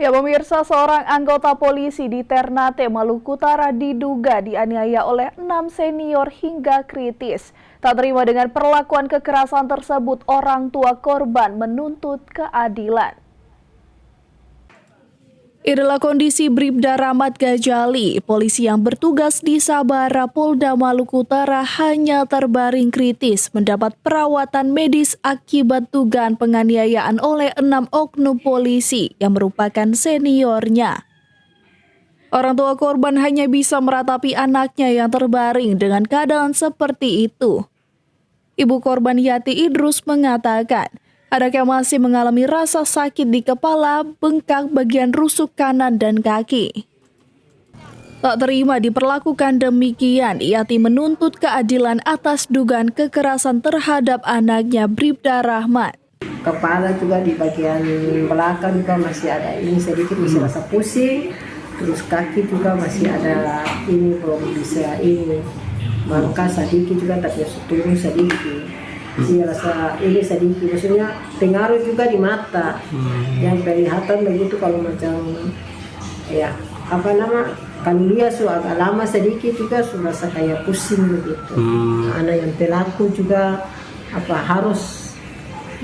Ya pemirsa, seorang anggota polisi di Ternate, Maluku Utara diduga dianiaya oleh 6 senior hingga kritis. Tak terima dengan perlakuan kekerasan tersebut, orang tua korban menuntut keadilan. Inilah kondisi Bribda Rahmat Gajali, polisi yang bertugas di Sabara, Polda Maluku Utara hanya terbaring kritis mendapat perawatan medis akibat dugaan penganiayaan oleh 6 oknum polisi yang merupakan seniornya. Orang tua korban hanya bisa meratapi anaknya yang terbaring dengan keadaan seperti itu. Ibu korban Yati Idrus mengatakan, anaknya masih mengalami rasa sakit di kepala, bengkak bagian rusuk kanan dan kaki. Tak terima diperlakukan demikian, Yati menuntut keadilan atas dugaan kekerasan terhadap anaknya Bribda Rahmat. Kepala juga di bagian belakang juga masih ada ini sedikit, masih rasa pusing. Terus kaki juga masih ada ini, belum bisa ini. Maka sedikit juga tak bisa turun sedikit. Dia rasa ini sedikit, maksudnya pengaruh juga di mata. Yang kelihatan begitu kalau macam ya kalau dia agak lama sedikit juga sudah rasa kayak pusing begitu. Anak yang pelaku juga harus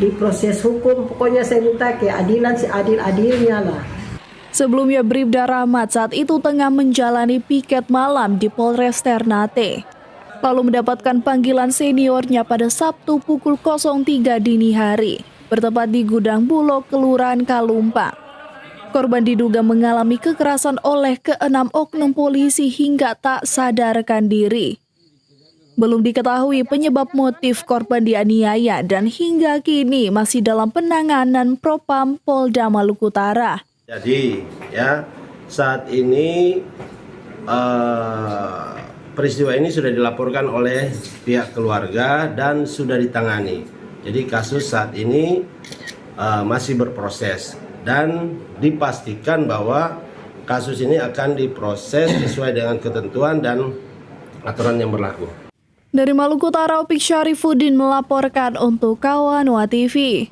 diproses hukum, pokoknya saya minta keadilan seadil-adilnya lah. Sebelumnya Bribda Rahmat saat itu tengah menjalani piket malam di Polres Ternate. Lalu mendapatkan panggilan seniornya pada Sabtu pukul 03 dini hari, bertempat di Gudang Bulog, Kelurahan Kalumpang. Korban diduga mengalami kekerasan oleh ke-6 oknum polisi hingga tak sadarkan diri. Belum diketahui penyebab motif korban dianiaya dan hingga kini masih dalam penanganan Propam Polda Maluku Utara. Jadi ya saat ini peristiwa ini sudah dilaporkan oleh pihak keluarga dan sudah ditangani. Jadi kasus saat ini masih berproses dan dipastikan bahwa kasus ini akan diproses sesuai dengan ketentuan dan aturan yang berlaku. Dari Maluku Utara, Opik Syarifuddin melaporkan untuk Kawanwa TV.